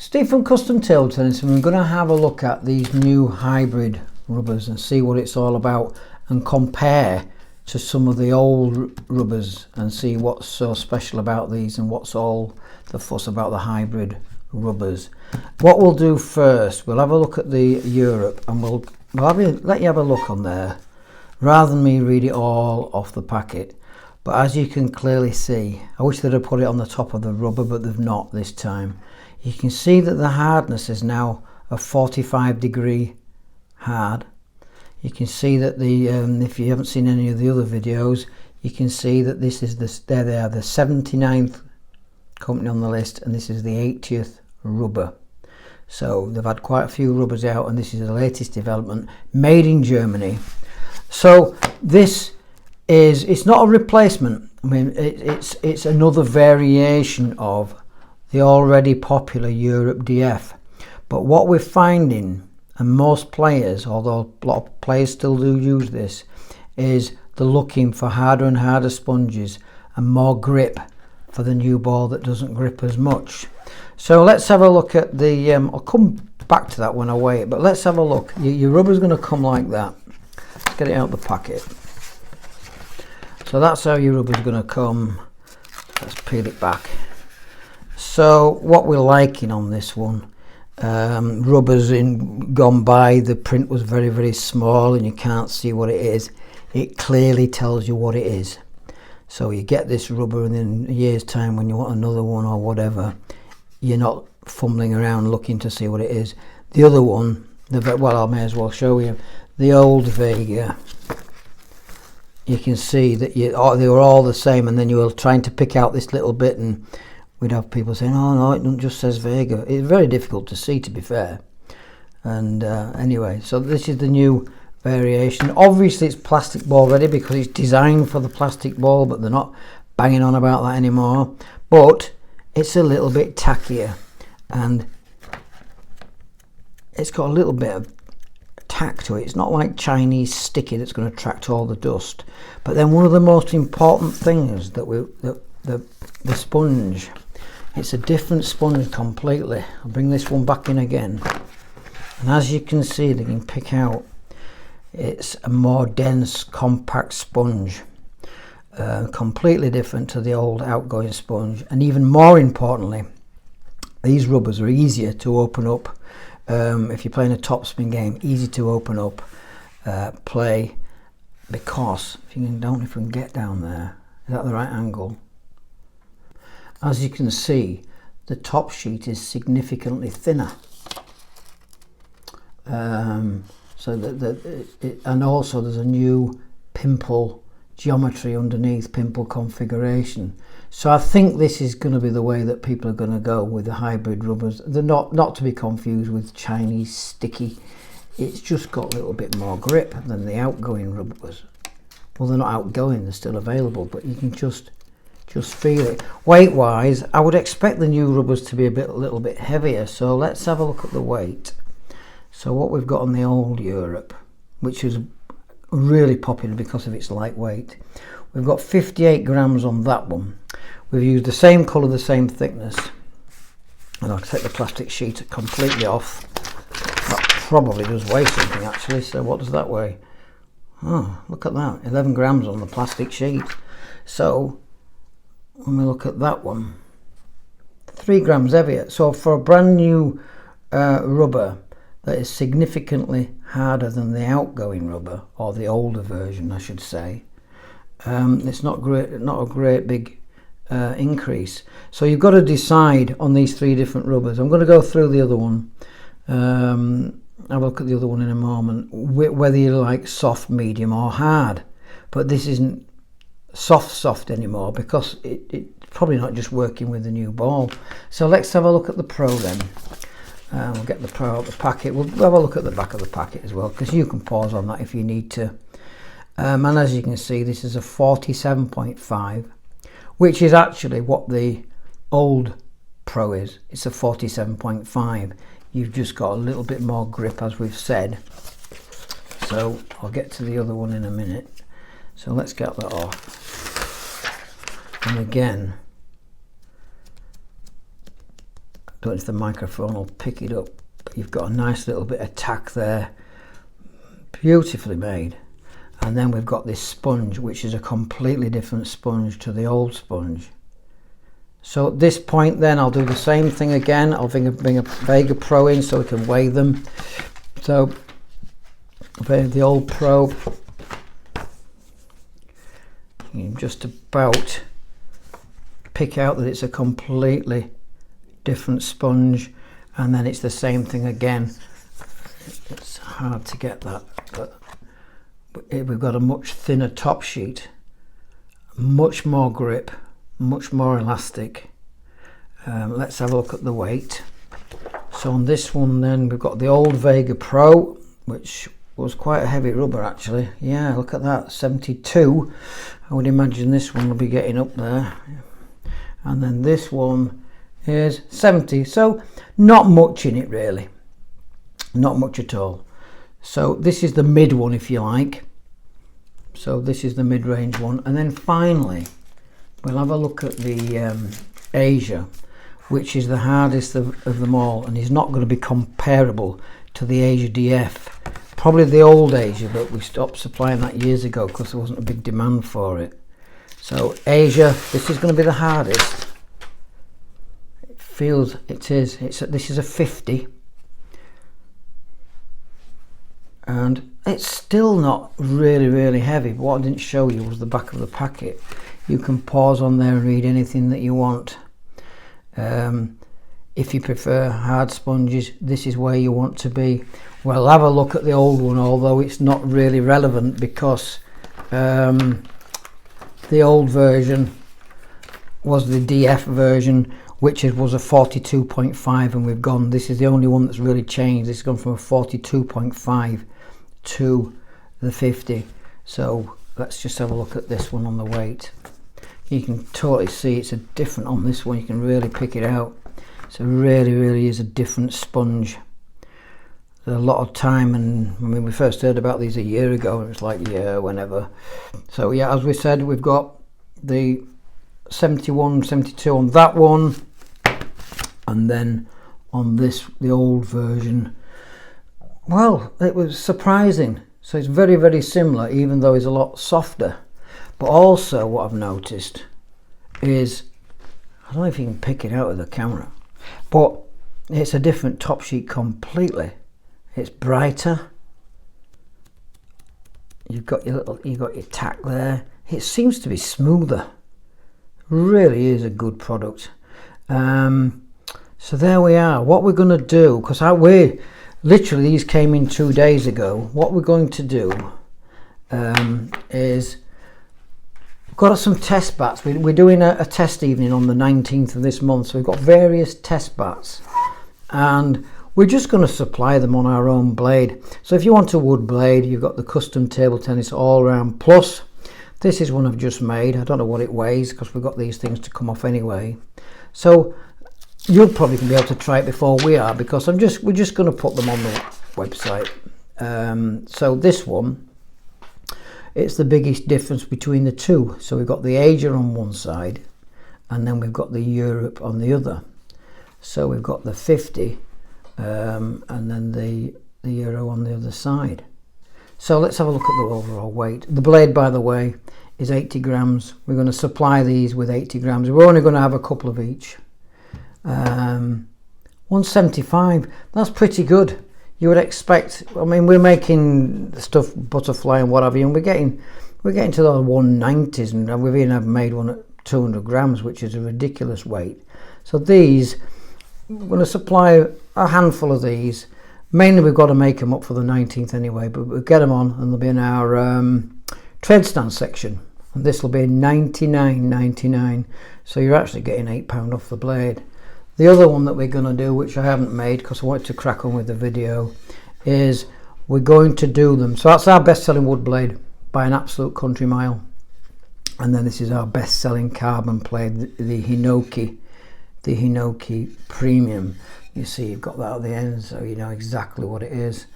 Steve from Custom Table Tennis, and we're going to have a look at these new hybrid rubbers and see what it's all about and compare to some of the old rubbers and see what's so special about these and what's all the fuss about the hybrid rubbers. What we'll do first, we'll have a look at the Europe, and we'll let you have a look on there rather than me read it all off the packet. But as you can clearly see, I wish they'd have put it on the top of the rubber, but they've not this time. You can see that the hardness is now a 45-degree hard. You can see that the if you haven't seen any of the other videos, you can see that this is there they are, the 79th company on the list, and this is the 80th rubber. So they've had quite a few rubbers out, and this is the latest development, made in Germany. So this is, it's not a replacement. I mean, it's another variation of the already popular Europe DF. But what we're finding, and most players, although a lot of players still do use this, is they're looking for harder and harder sponges and more grip for the new ball that doesn't grip as much. So let's have a look at the, I'll come back to that when I weigh it, but let's have a look. Your rubber's going to come like that. Let's get it out of the packet. So that's how your rubber's going to come. Let's peel it back. So what we're liking on this one, rubbers gone by, the print was very, very small and you can't see what it is. It clearly tells you what it is. So you get this rubber, and in a year's time when you want another one or whatever, you're not fumbling around looking to see what it is. The other one, well, I may as well show you, the old Vega. You can see that they were all the same, and then you were trying to pick out this little bit, and we'd have people saying, oh no, it just says Vega. It's very difficult to see, to be fair. And anyway, so this is the new variation. Obviously it's plastic ball ready because it's designed for the plastic ball, but they're not banging on about that anymore. But it's a little bit tackier, and it's got a little bit of tack to it. It's not like Chinese sticky that's going to attract all the dust. But then one of the most important things that the sponge, it's a different sponge completely. I'll bring this one back in again, and as you can see, they can pick out, it's a more dense, compact sponge, completely different to the old outgoing sponge. And even more importantly, these rubbers are easier to open up. If you're playing a topspin game, easy to open up, play, because if you can get down there, is that the right angle? As you can see, the top sheet is significantly thinner. So and also there's a new pimple geometry underneath, pimple configuration. So I think this is going to be the way that people are going to go with the hybrid rubbers. They're not to be confused with Chinese sticky. It's just got a little bit more grip than the outgoing rubbers. Well, they're not outgoing, they're still available, but you can just feel it. Weight wise, I would expect the new rubbers to be a little bit heavier. So let's have a look at the weight. So what we've got on the old Europe, which is really popular because of its lightweight, we've got 58 grams on that one. We've used the same colour, the same thickness, and I'll take the plastic sheet completely off. That probably does weigh something actually. So what does that weigh? Oh, look at that, 11 grams on the plastic sheet. So when we look at that one, 3 grams heavier. So for a brand new rubber that is significantly harder than the outgoing rubber, or the older version I should say, it's not a great big increase. So you've got to decide on these 3 different rubbers. I'm going to go through the other one, have a look at the other one in a moment, whether you like soft, medium or hard. But this isn't soft anymore because it's probably not just working with the new ball. So let's have a look at the Pro then. We'll get the Pro out the packet. We'll have a look at the back of the packet as well, because you can pause on that if you need to. And as you can see, this is a 47.5, which is actually what the old Pro is. It's a 47.5. You've just got a little bit more grip, as we've said. So I'll get to the other one in a minute. So let's get that off. And again, don't know if the microphone will pick it up, but you've got a nice little bit of tack there, beautifully made. And then we've got this sponge, which is a completely different sponge to the old sponge. So at this point then I'll do the same thing again. I'll bring a Vega Pro in so we can weigh them. So the old Pro, you can just about pick out that it's a completely different sponge, and then it's the same thing again. It's hard to get that, but we've got a much thinner top sheet, much more grip, much more elastic. Let's have a look at the weight. So on this one then we've got the old Vega Pro, which was quite a heavy rubber actually. Yeah, look at that, 72. I would imagine this one will be getting up there. And then this one is 70, so not much in it really, not much at all. So this is the mid one, if you like. So this is the mid-range one, and then finally we'll have a look at the Asia, which is the hardest of them all, and is not going to be comparable to the Asia DF. Probably the old Asia, but we stopped supplying that years ago because there wasn't a big demand for it. So Asia, this is going to be the hardest. It feels it is. This is a 50. And it's still not really heavy, but what I didn't show you was the back of the packet. You can pause on there and read anything that you want. If you prefer hard sponges, this is where you want to be. Well, have a look at the old one, although it's not really relevant because the old version was the DF version, which was a 42.5, and we've gone, this is the only one that's really changed. This has gone from a 42.5 to the 50. So let's just have a look at this one on the weight. You can totally see it's a different on this one. You can really pick it out. So really is a different sponge. There's a lot of time, and I mean we first heard about these a year ago and it was like, yeah, whenever. So yeah, as we said, we've got the 71, 72 on that one, and then on this, the old version, well, it was surprising. So it's very similar, even though it's a lot softer. But also what I've noticed is, I don't know if you can pick it out of the camera, but it's a different top sheet completely. It's brighter. You've got your tack there. It seems to be smoother. Really is a good product. So there we are. What we're going to do, because we literally these came in 2 days ago. What we're going to do is we've got some test bats. We're doing a test evening on the 19th of this month. So we've got various test bats, and we're just going to supply them on our own blade. So if you want a wood blade, you've got the custom table tennis all round plus. This is one I've just made. I don't know what it weighs because we've got these things to come off anyway. So you'll probably be able to try it before we are, because we're just going to put them on the website. So this one, it's the biggest difference between the two. So we've got the Asia on one side, and then we've got the Europe on the other. So we've got the 50. And then the Euro on the other side. So let's have a look at the overall weight. The blade, by the way, is 80 grams. We're going to supply these with 80 grams. We're only going to have a couple of each. 175. That's pretty good. You would expect. I mean, we're making stuff butterfly and what have you, and we're getting to the 190s, and we've even made one at 200 grams, which is a ridiculous weight. So these, we're going to supply a handful of these. Mainly we've got to make them up for the 19th anyway, but we'll get them on and they'll be in our trade stand section, and this will be $99.99, so you're actually getting £8 off the blade. The other one that we're going to do, which I haven't made because I wanted to crack on with the video, is we're going to do them. So that's our best selling wood blade by an absolute country mile, and then this is our best selling carbon blade, the Hinoki Premium. You see you've got that at the end, so you know exactly what it is.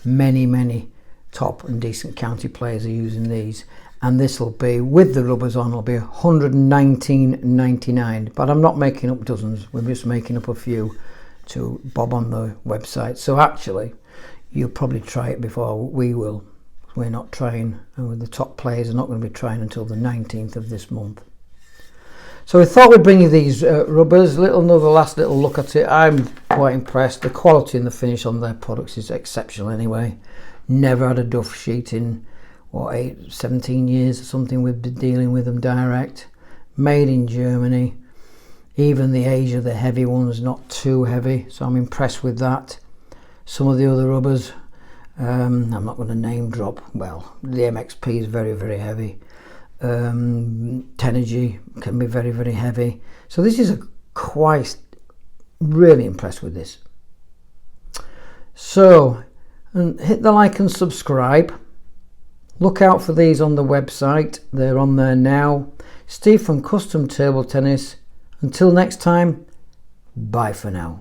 Many top and decent county players are using these, and this will be, with the rubbers on, will be $119.99. But I'm not making up dozens, we're just making up a few. to Bob on the website. So actually, you'll probably try it before we will. We're not trying, and the top players are not going to be trying until the 19th of this month. So we thought we'd bring you these rubbers. Another last little look at it. I'm quite impressed. The quality and the finish on their products is exceptional anyway. Never had a duff sheet in, what, 17 years or something. We've been dealing with them direct. Made in Germany. Even the Asia, the heavy ones, not too heavy, so I'm impressed with that. Some of the other rubbers, I'm not going to name drop. Well, the MXP is very, very heavy. Tenergy can be very, very heavy. So this is really impressed with this. So, hit the like and subscribe. Look out for these on the website. They're on there now. Steve from Custom Table Tennis. Until next time, bye for now.